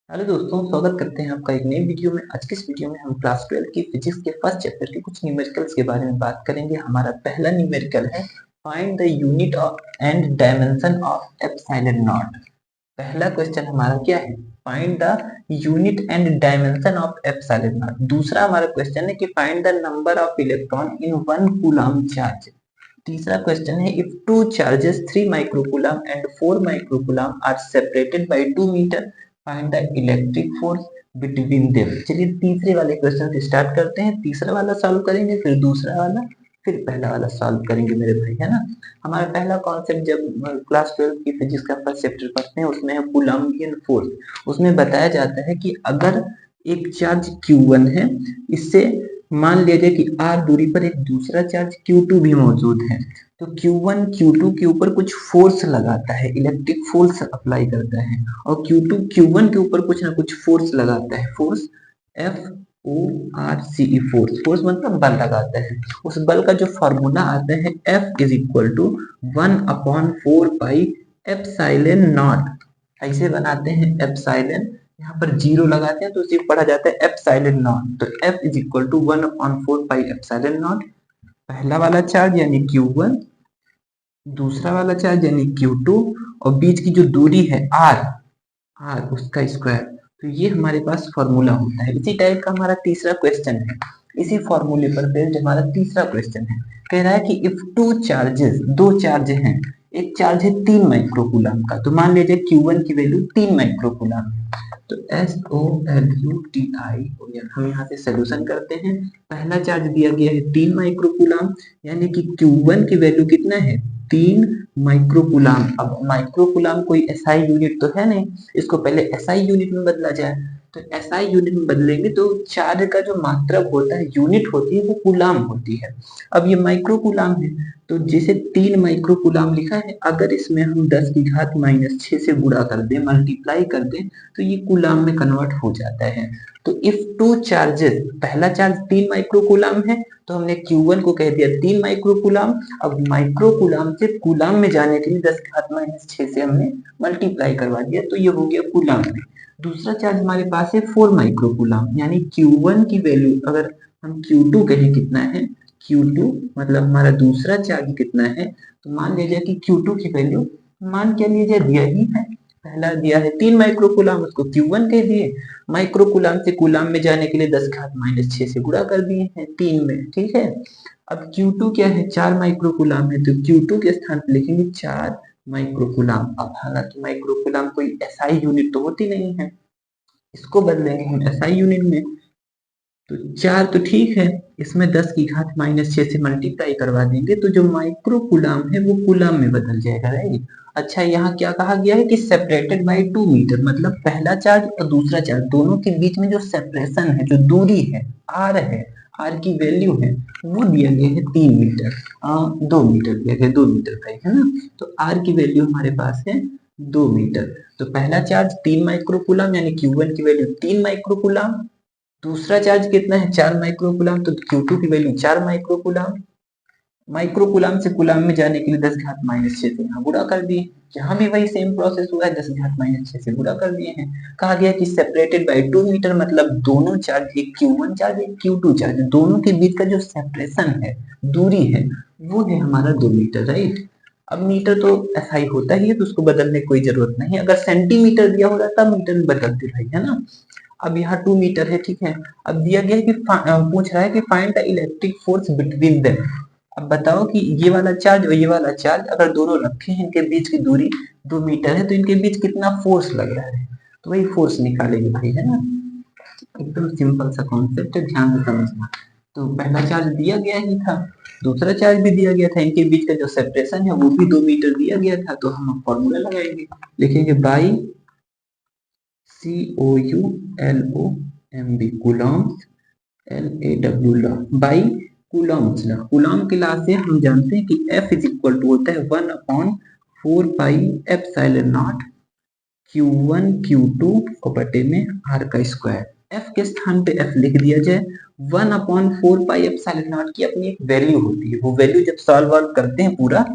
Hello दोस्तों, स्वागत करते हैं आपका एक नई वीडियो में। आज की इस वीडियो में हम क्लास 12 की फिजिक्स के फर्स्ट चैप्टर के कुछ न्यूमेरिकल्स के बारे में बात करेंगे। हमारा पहला न्यूमेरिकल है find the unit and dimension of epsilon naught. पहला क्वेश्चन हमारा क्या है? Find the unit and dimension of epsilon naught. दूसरा हमारा क्वेश्चन है कि find the number of electron in 1 coulomb charge. तीसरा क्वेश्चन है if two charges 3 microcoulomb and 4 microcoulomb are separated by 2 metre, find the electric force between them. चलिए तीसरे वाले question से स्टार्ट करते हैं। तीसरा वाला सॉल्व करेंगे, फिर दूसरा वाला, फिर पहला वाला सॉल्व करेंगे मेरे भाई, है ना। हमारा पहला कॉन्सेप्ट जब क्लास 12 की फिजिक्स का फर्स्ट चैप्टर पढ़ते हैं उसमें है कूलम्बियन फोर्स। उसमें बताया जाता है कि अगर एक चार्ज Q1 है, इससे मान लीजिए कि r दूरी पर एक दूसरा चार्ज Q2 भी मौजूद है, तो Q1 Q2 के ऊपर कुछ फोर्स लगाता है, इलेक्ट्रिक फोर्स अप्लाई करता है, और Q2 Q1 के ऊपर कुछ ना कुछ फोर्स लगाता है। फोर्स FORCE, फोर्स मतलब बल लगाता है। उस बल का जो फॉर्मूला आता है F is equal to 1/4 pi epsilon naught. ऐसे बनाते हैं एप्सिलॉन, यहाँ पर जीरो लगाते हैं तो सिर्फ पढ़ा जाता है एप्सिलॉन नॉट। तो F is equal to 1/4 pi epsilon naught. पहला वाला चार्ज यानी Q1, दूसरा वाला चार्ज यानी Q2, और बीच की जो दूरी है R उसका स्क्वायर। तो ये हमारे पास फॉर्मूला होता है। इसी टाइप का हमारा तीसरा क्वेश्चन है। इसी फॉर्मूले पर बेस्ड हमारा तीसरा क्वेश्चन है। कह रहा है कि इफ टू चार्जेस, दो चार्ज हैं, एक चार्ज है 3 माइक्रोकूलम का, तो मान लीजिए Q1 की वैल्यू 3 माइक्रोकूलम है, तो SOLUTI हम यहाँ से सोल्यूशन करते हैं। पहला चार्ज दिया गया है 3 माइक्रोकूलम, यानी कि Q1 की वैल्यू कितना है? 3 माइक्रोकूलम। अब माइक्रोकूलम कोई एसआई यूनिट तो है नहीं, इसको पहले एसआई यूनिट में बदला जाए। तो एसआई यूनिट में बदलेंगे तो चार्ज का जो मात्रक होता है, यूनिट होती है, वो कूलम होती है। अब ये माइक्रोकूलम है, तो जैसे 3 माइक्रोकूलम लिखा है, अगर इसमें हम 10 की घात -6 से गुणा कर दें, मल्टीप्लाई कर दें, तो ये कूलम में कन्वर्ट हो जाता है। तो इफ टू चार्जेस, पहला चार्ज 3 माइक्रोकूलम है, तो हमने Q1 को कह दिया 3 माइक्रोकूलम। अब माइक्रोकूलम से कूलम में जाने के लिए 10 की घात -6 से हमने मल्टीप्लाई करवा दिया, तो ये हो गया कूलम में। दूसरा चार्ज हमारे पास है 4 माइक्रोकूलम, यानी Q1 की वैल्यू अगर हम Q2 कहें कितना है, Q2 मतलब हमारा दूसरा चार्ज कितना है, तो मान लीजिए कि Q2 की वैल्यू, मान के लीजिए दिया ही है, पहला दिया है 3 माइक्रोकूलम, उसको Q1 कह दिए। माइक्रोकूलम से कूलम में जाने के लिए 10 घात -6 से गुणा कर दिए हैं 3 में, ठीक है। अब Q2 क्या है? 4 माइक्रोकूलम है, तो Q2 के स्थान पर लिखेंगे 4 माइक्रोकूलम। अब हालांकि माइक्रोकूलम कोई एसआई यूनिट तो होती नहीं है, इसको बदलेंगे हम एसआई यूनिट में। तो 4 तो ठीक है, इसमें 10 की घात -6 से मल्टीप्लाई करवा देंगे, तो जो माइक्रोकूलम है वो कूलम में बदल जाएगा, राइट। अच्छा, यहाँ क्या कहा गया है कि सेपरेटेड बाय 2 मीटर, मतलब पहला चार्ज और दूसरा चार्ज दोनों के बीच में जो सेपरेशन है, जो दूरी है, आर की वैल्यू है, वो दिया गया है 3 मीटर, 2 मीटर दिया गया, 2 मीटर का है ना। तो आर की वैल्यू हमारे पास है 2 मीटर। तो पहला चार्ज 3 माइक्रोकूलम, यानी Q1 की वैल्यू 3 माइक्रोकूलम। दूसरा चार्ज कितना है? 4 माइक्रोकूलम, तो Q2 की वैल्यू 4 माइक्रोकूलम। माइक्रोकूलम से कूलम में जाने के लिए 10 घात -6 से यहाँ गुणा कर दिए। यहाँ भी वही सेम प्रोसेस हुआ है, 10 घात -6 से गुणा कर दिए हैं। कहा गया कि सेपरेटेड बाय 2 मीटर, मतलब दोनों चार्ज, एक Q1 चार्ज एक Q2 चार्ज, दोनों के बीच का जो सेपरेशन है, दूरी है, वो है हमारा 2 मीटर, राइट। अब मीटर तो एसआई होता ही है, तो उसको बदलने की कोई जरूरत नहीं। अगर सेंटीमीटर दिया होता तब मीटर में बदलते भाई, है ना। अब यहाँ 2 मीटर है, ठीक है। अब दिया गया है कि पूछ रहा है कि find the electric force between them. अब बताओ कि ये वाला चार्ज और ये वाला चार्ज अगर दोनों रखे हैं, इनके बीच की दूरी 2 मीटर है, तो इनके बीच कितना फोर्स लग रहा है, तो वही फोर्स निकालेंगे भाई, है ना। एकदम सिंपल सा कॉन्सेप्ट है, ध्यान से समझना। तो पहला चार्ज दिया गया ही था, दूसरा चार्ज भी दिया गया था, इनके बीच का जो सेपरेशन है वो भी 2 मीटर दिया गया था, तो हम फॉर्मूला लगाएंगे, लिखेंगे by COULOMB, coulomb, LAW law, by coulomb law. Coulomb के लॉ से हम जानते हैं कि F इज इक्वल टू होता है 1/4 pi epsilon naught Q1 Q2 और बटे में R का स्क्वायर। F के स्थान पे F लिख दिया जाए। 1/4 पाई एप्सिलॉन नॉट की अपनी एक वैल्यू होती है, वो वैल्यू जब सॉल्व करते हैं पूरा,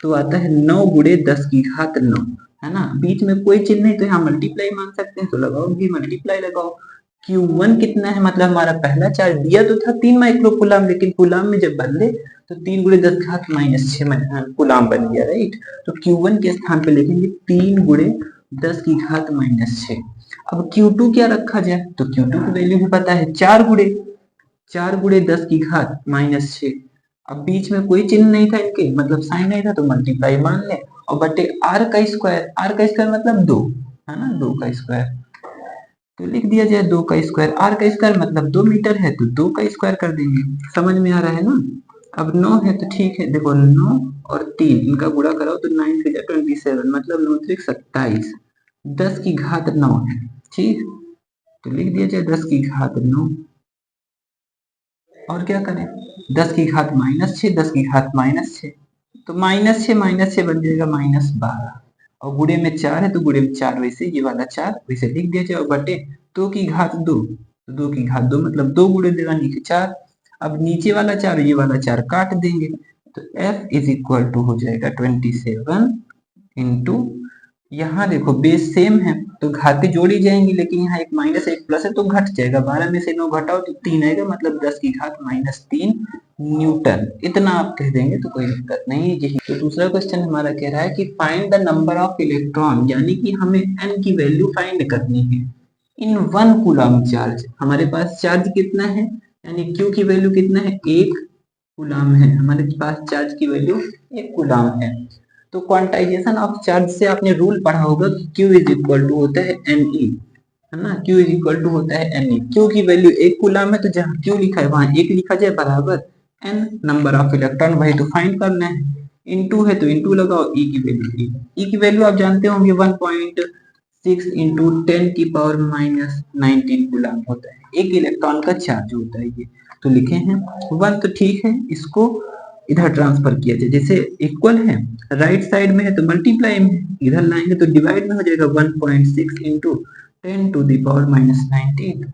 तो आता है 9 × 10 की घात 9, है ना, बीच में कोई चिन्ह नहीं तो यहाँ मल्टीप्लाई मान सकते हैं, तो लगाओ भी मल्टीप्लाई लगाओ। Q1 कितना है, मतलब हमारा पहला चार्ज दिया तो था 3 माइक्रोकुलाम, लेकिन कुलाम में जब बदले तो 3 गुणे 10 घात -6 कुलाम बन गया, राइट। तो Q1 के स्थान पे लिखेंगे 3 गुणे 10 की घात -6। अब Q2 क्या रखा जाए, तो Q2 की वैल्यू भी पता है 4 गुणे 10 की घात -6। अब बीच में कोई चिन्ह नहीं था इनके, मतलब साइन नहीं था, तो मल्टीप्लाई मान ले, और बटे आर का स्क्वायर मतलब 2, है ना, 2 का स्क्वायर, तो लिख दिया जाए 2 का स्क्वायर। आर का स्क्वायर मतलब 2 मीटर है, तो 2 का स्क्वायर कर देंगे। समझ में आ रहा है ना। अब 9 है तो ठीक है, देखो 9 और 3 इनका गुणा कराओ तो 9 3 27, मतलब 9 3 27, 10 की घात 9 है, ठीक। तो लिख दिया जाए 10 की घात 9, और क्या करें, 10 की घात -6, 10 की घात -6, तो -6 बन जाएगा -12, और गुणे में 4 है तो गुणे में 4, वैसे ये वाला 4 वैसे लिख दिया जाए, और बटे 2 की घात 2, तो 2 की घात 2 मतलब 2 गुणे देगा नीचे 4। अब नीचे वाला 4 ये वाला 4 काट देंगे, तो F इज इक्वल टू हो जाएगा 27 इंटू, यहाँ देखो बेस सेम है तो घातें जोड़ी जाएंगी, लेकिन यहाँ एक माइनस एक प्लस है तो घट जाएगा, 12 में से 9 घटाओ तो 3 आएगा, मतलब 10 की घात -3 न्यूटन, इतना आप कह देंगे तो कोई दिक्कत नहीं है। यही तो दूसरा क्वेश्चन हमारा कह रहा है कि find the number of electron, यानी कि हमें n की वैल्यू फाइंड करनी है इन 1 कूलम चार्ज। हमारे पास चार्ज कितना है, यानी Q की वैल्यू कितना है, 1 कूलम है, हमारे पास चार्ज की वैल्यू 1 कूलम है। तो क्वांटाइजेशन ऑफ चार्ज से आपने रूल पढ़ा होगा कि Q इज इक्वल टू होता है Ne, है ना, Q इज इक्वल टू होता है Ne। Q की वैल्यू 1 कूलम है, तो जहाँ Q लिखा है वहां 1 लिखा जाए, बराबर N नंबर ऑफ इलेक्ट्रॉन, भाई तो फाइंड करना है। इनटू है तो इनटू लगाओ, E की वैल्यू, E की वैल्यू आप जानते होंगे 1.6 इंटू 10 की पावर -19 कूलम होता है, एक इलेक्ट्रॉन का चार्ज होता है ये। तो लिखे हैं 1, तो ठीक है, इसको इधर ट्रांसफर किया जाए, जैसे इक्वल है राइट साइड में है तो मल्टीप्लाई में, इधर लाएंगे तो डिवाइड में हो जाएगा, 1.6 into 10 to the power -19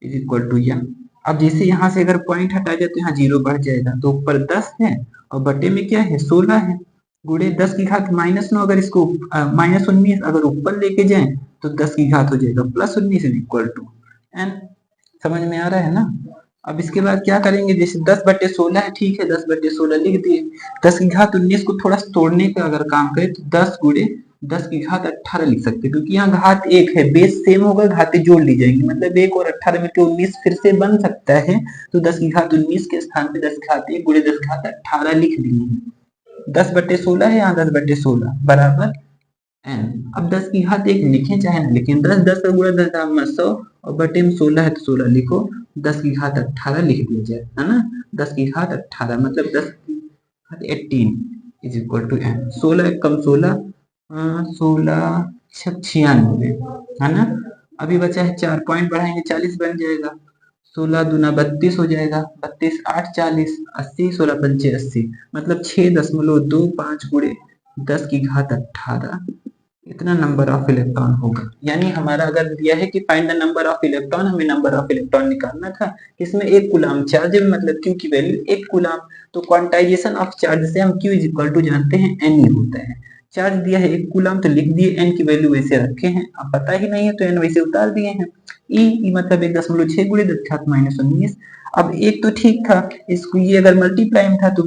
is equal to n। अब जैसे यहाँ से अगर पॉइंट हटा जाए तो यहाँ 0 बढ़ जाएगा, तो ऊपर 10 है और बटे में क्या है 16 है, गुणे 10 की घात -9, अगर इसको -19 अगर ऊपर लेके जाए तो 10 की घात हो जाएगा +19 इज इक्वल टू n। समझ में आ रहा है ना। अब इसके बाद क्या करेंगे, जैसे 10/16 है, ठीक है 10/16 लिख दिए, 10 की घात 19 को थोड़ा तोड़ने का अगर काम करें तो 10 गुणे 10 की घात 18 लिख सकते हैं, क्योंकि यहाँ घात 1 है, बेस सेम होगा, घातें जोड़ ली जाएंगी, मतलब 1 और 18 मिलकर 19 फिर से बन सकता है, तो 10 की घात 19 के स्थान पे 10 की घात 1 गुणे 10 की घात 18 लिख दिए हैं। 10/16 है, यहाँ 10/16 बराबर n। अब 10 की घात 1 लिखें चाहे ना लिखें, 10 10 का गुणा 10 दाम 100, और बटे में 16 है तो 16 लिखो, 10 की घात 18 लिख दिया जाए, है ना, 10 की घात 18 मतलब 10 की घात 18 इज इक्वल टू n। 16 कम 16, 16 96, है ना। अभी बचा है 4 पॉइंट बढ़ाएंगे 40 बन जाएगा, 16 दूना 32 हो जाएगा, 32 8 40, 80, 16 पंचे 80, मतलब 6.25 गुणे 10 की घात 18 इतना नंबर ऑफ इलेक्ट्रॉन होगा। यानी हमारा अगर दिया है कि find the number of electron, हमें नंबर ऑफ इलेक्ट्रॉन निकालना था, इसमें 1 कूलम चार्ज है, मतलब Q की वैल्यू 1 कूलम, तो क्वांटाइजेशन ऑफ चार्ज से हम Q इज इक्वल टू जानते हैं Ne होता है। चार्ज दिया है 1 कूलम तो लिख दिए, n की वैल्यू वैसे रखे हैं, अब पता ही नहीं है तो n वैसे उतार दिए हैं। E मतलब 1.6 गुणे 10 घात -19। अब एक तो ठीक था, इसको ये अगर मल्टीप्लाई में था तो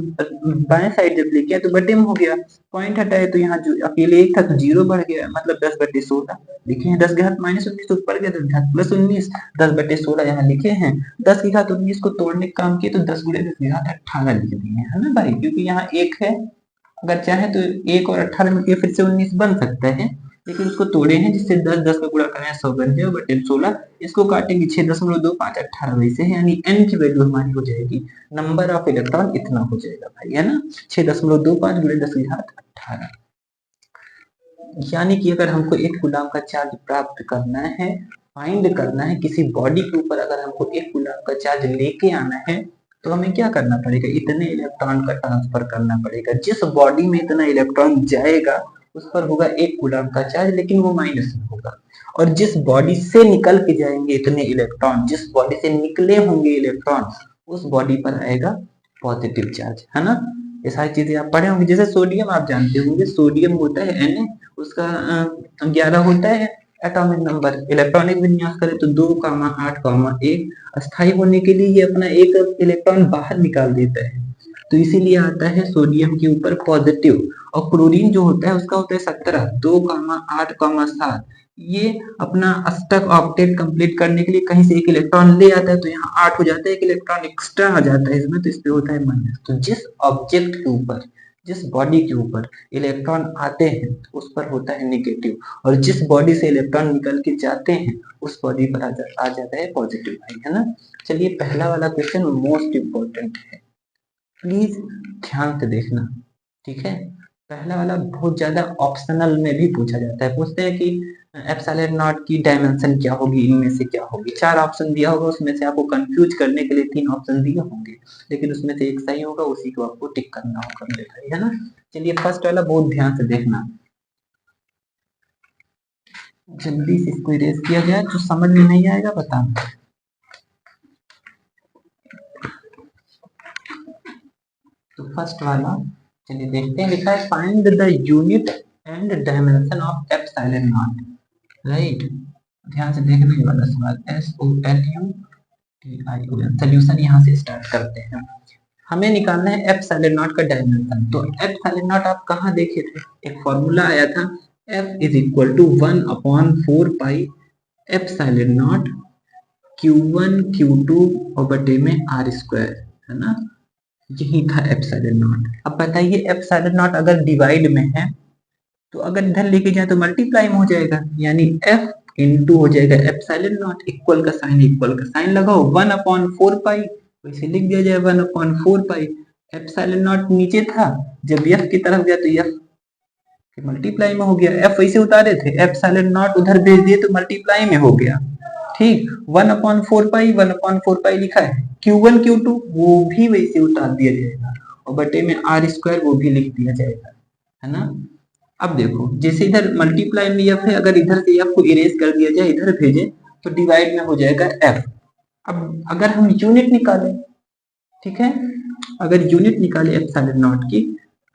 बाएं साइड जब लेके आए तो बटे में हो गया, पॉइंट हटाए तो यहाँ जो अकेले एक था तो 0 बढ़ गया, मतलब 10/16 लिखे हैं, 10 घात -19 तो ऊपर गया, 10 घात +19, 10/16 यहाँ लिखे हैं, 10 की घात 19 को तोड़ने का काम किए तो 10 गुणे 10 की घात 18 लिख दिए हैं, है ना भाई, क्योंकि यहाँ एक है, अगर चाहे तो 1 और 18 मिलकर फिर से 19 बन सकता है, लेकिन उसको तोड़े हैं, जिससे 10 10 का गुणा करें 100 बन जाए, बटे 16, इसको काटेंगे 6.25 18 वैसे है, यानी n की वैल्यू हमारी हो जाएगी, नंबर ऑफ इलेक्ट्रॉन इतना हो जाएगा भाई, है ना, 6.25 गुणे 10 की घात 18। यानी कि अगर हमको 1 कूलम का चार्ज प्राप्त करना है, फाइंड करना है, किसी बॉडी के ऊपर अगर हमको 1 कूलम का चार्ज लेके आना है, तो हमें क्या करना पड़ेगा, इतने इलेक्ट्रॉन का ट्रांसफर करना पड़ेगा, जिस बॉडी में इतना इलेक्ट्रॉन जाएगा उस पर होगा 1 कूलम का चार्ज, लेकिन वो माइनस में होगा, और जिस बॉडी से निकल के जाएंगे इतने इलेक्ट्रॉन, जिस बॉडी से निकले होंगे इलेक्ट्रॉन, उस बॉडी पर आएगा पॉजिटिव चार्ज, है ना। ये सारी चीजें आप पढ़े होंगे। जैसे सोडियम आप जानते होंगे, सोडियम होता है Na, उसका 11 होता है एटॉमिक नंबर। इलेक्ट्रॉनिक विन्यास करें तो 2,8,1 अस्थायी होने के लिए ये अपना एक इलेक्ट्रॉन बाहर निकाल देता है, तो इसीलिए आता है सोडियम के ऊपर पॉजिटिव। और क्लोरीन जो होता है उसका होता है 17, 2,8,7। ये अपना अष्टक ऑक्टेट कंप्लीट करने के लिए कहीं से एक इलेक्ट्रॉन ले आता है, तो यहाँ 8 हो जाता है, एक इलेक्ट्रॉन एक्स्ट्रा आ जाता है इसमें, तो इस पे होता है माइनस। तो जिस ऑब्जेक्ट के ऊपर, जिस बॉडी के ऊपर इलेक्ट्रॉन आते हैं उस पर होता है नेगेटिव, और जिस बॉडी से इलेक्ट्रॉन निकल के जाते हैं उस बॉडी पर आ जाता है पॉजिटिव, है ना। चलिए पहला वाला क्वेश्चन मोस्ट इंपॉर्टेंट है, प्लीज ध्यान से देखना, ठीक है। पहला वाला बहुत ज्यादा ऑप्शनल में भी पूछा जाता है, पूछते हैं कि एप्सिलॉन नॉट की डायमेंशन क्या होगी, इनमें से क्या होगी। 4 ऑप्शन दिया होगा, उसमें से आपको कंफ्यूज करने के लिए 3 ऑप्शन दिए होंगे, लेकिन उसमें से एक सही होगा, उसी को आपको टिक करना होगा मेरे भाई, है ना। चलिए फर्स्ट वाला बहुत ध्यान से देखना, जल्दी से इसको इरेज किया जाए, तो समझ में नहीं आएगा बताना। तो फर्स्ट वाला चलिए देखते हैं, लिखा है find the unit and dimension of epsilon not, right. ध्यान से देखना ये वाला सवाल, SOLUTION। सॉल्यूशन यहाँ से स्टार्ट करते हैं। हमें निकालना है एप्सिलॉन नॉट का डायमेंशन। तो एप्सिलॉन नॉट आप कहाँ देखे थे, एक फॉर्मूला आया था, F is equal to 1/4 pi epsilon naught Q1 Q2 और बटे में R स्क्वायर, है ना। यही था एप्सिलॉन नॉट। अब बताइए एप्सिलॉन नॉट अगर डिवाइड में है तो अगर इधर लेके जाए तो मल्टीप्लाई में हो जाएगा, यानी F इंटू हो जाएगा एप्सिलॉन नॉट, इक्वल का साइन लगाओ 1/4 पाई, वैसे लिख दिया जाए 1/4 पाई। एप्सिलॉन नॉट नीचे था, जब F की तरफ गया तो F मल्टीप्लाई में हो गया, F वैसे उतारे थे, एप्सिलॉन नॉट उधर भेज दिए तो मल्टीप्लाई में हो गया, ठीक। 1/4 पाई लिखा है, Q1 Q2 वो भी वैसे उतार दिया जाएगा, और बटे में R स्क्वायर वो भी लिख दिया जाएगा, है ना। अब देखो जैसे इधर मल्टीप्लाई में F है, अगर इधर से F को इरेज कर दिया जाए, इधर भेजे तो डिवाइड में हो जाएगा F। अब अगर हम यूनिट निकालें, ठीक है, अगर यूनिट निकाले एप्सिलॉन नॉट की,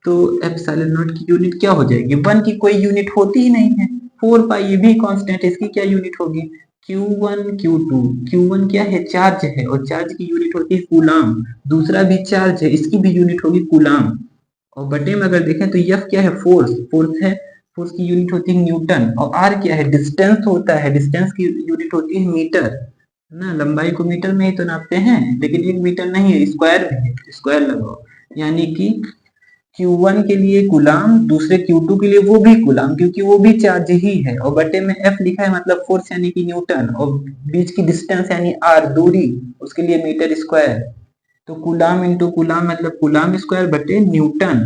तो एप्सिलॉन नॉट की यूनिट क्या हो जाएगी, 1 की कोई यूनिट होती ही नहीं है, 4 पाई ये भी कांस्टेंट है, इसकी क्या यूनिट होगी, Q1 Q2। Q1 क्या है, चार्ज है, और चार्ज की यूनिट होती है कूलाम, दूसरा भी चार्ज है, इसकी भी यूनिट होगी कूलाम। और बटे में अगर देखें तो F क्या है, फोर्स है, फोर्स की यूनिट होती है न्यूटन, और R क्या है, डिस्टेंस होता है, डिस्टेंस की यूनिट होती है मीटर, ना। लंबाई को मीटर में ही तो नापते हैं, लेकिन 1 मीटर नहीं है, स्क्वायर में है, स्क्वायर लगाओ, यानी कि Q1 के लिए गुलाम, दूसरे Q2 के लिए वो भी गुलाम, क्योंकि वो भी चार्ज ही है, और बटे में F लिखा है मतलब फोर्स यानी कि न्यूटन, और बीच की डिस्टेंस यानी R दूरी, उसके लिए मीटर स्क्वायर। तो कुलाम इंटू कुलाम मतलब कुलाम स्क्वायर बटे न्यूटन,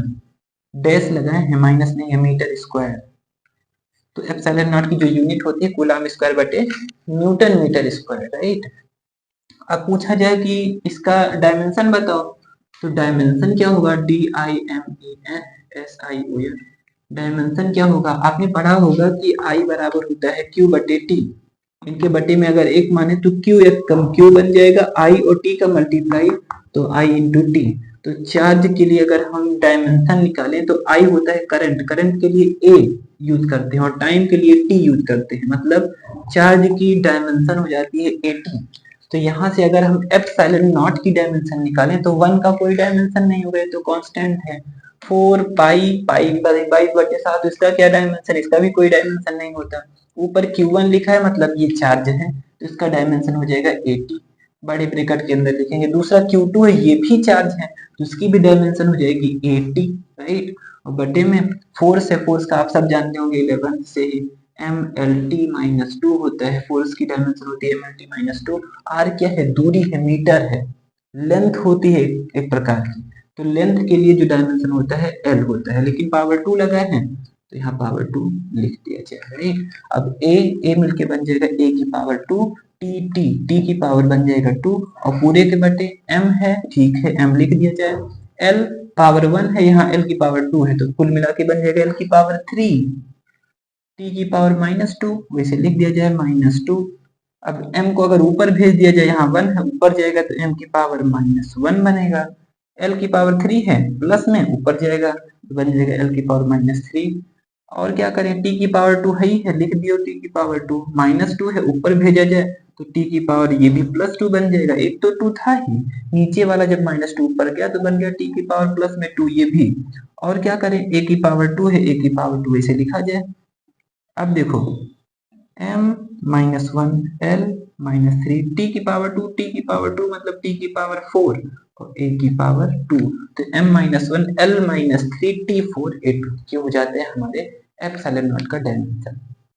डैश लगाए हैं, माइनस नहीं है, मीटर स्क्वायर। तो एप्सिलॉन नॉट की जो यूनिट होती है कूलाम स्क्वायर बटे न्यूटन मीटर स्क्वायर, राइट। अब पूछा जाए कि इसका डायमेंशन बताओ, तो डायमेंशन क्या होगा, DIMENSION। डायमेंशन क्या होगा, आपने पढ़ा होगा कि I बराबर होता है Q बटे T, इनके बटे में अगर एक माने तो Q एक कम Q बन जाएगा, I और T का मल्टीप्लाई तो I इंटू टी। तो चार्ज के लिए अगर हम डायमेंशन निकालें तो I होता है करंट, करंट के लिए A यूज करते हैं, और टाइम के लिए T यूज करते हैं, मतलब चार्ज की डायमेंशन हो जाती है 80। तो यहाँ से अगर हम एप्सिलॉन नॉट की डायमेंशन निकालें तो 1 का कोई डायमेंशन नहीं होगा, तो कांस्टेंट है, 4 पाई 22/7, इसका क्या डायमेंशन, इसका भी कोई डायमेंशन नहीं होता। ऊपर Q1 लिखा है मतलब ये चार्ज है, तो इसका डायमेंशन हो जाएगा 80, बड़े ब्रैकेट के अंदर लिखेंगे। दूसरा Q2 है, ये भी चार्ज है, तो इसकी भी डायमेंशन हो जाएगी 80, राइट। और बटे में फोर्स है, फोर्स का आप सब जानते होंगे 11 से ही, MLT-2 होता है, फोर्स की डायमेंशन होती है MLT-2। R क्या है, दूरी है, मीटर है, लेंथ होती है एक प्रकार की, तो लेंथ के लिए जो डायमेंशन होता है L होता है, लेकिन पावर 2 लगाए हैं तो यहाँ पावर 2 लिख दिया जाएगा, राइट। अब A मिलके बन जाएगा A की पावर 2, T की पावर बन जाएगा 2, और पूरे के बटे M है, ठीक है, M लिख दिया जाए, L पावर 1 है, यहाँ L की पावर 2 है, तो कुल मिला के बन जाएगा L की पावर 3, T की पावर -2, वैसे लिख दिया जाए -2। अब M को अगर ऊपर भेज दिया जाए, यहाँ 1 है, ऊपर जाएगा तो M की पावर -1 बनेगा, एल की पावर 3 है, प्लस में ऊपर जाएगा तो बन जाएगा एल की पावर -3। और क्या करें, टी की पावर 2 है ही है, लिख दियो टी की पावर 2, -2 है ऊपर भेजा जाए तो टी की पावर ये भी +2 बन जाएगा, एक तो 2 था ही, नीचे वाला जब -2 ऊपर गया तो बन गया टी की पावर प्लस में 2 ये भी। और क्या करें, ए की पावर 2 है, ए की पावर 2 ऐसे लिखा जाए। अब देखो m -1 l -3 टी की पावर 2, टी की पावर 2 मतलब टी की पावर 4 और a की पावर 2, तो m -1 l -3 t4 a2 ये हो जाते हैं हमारे एप्सिलॉन नॉट का डायमेंशन।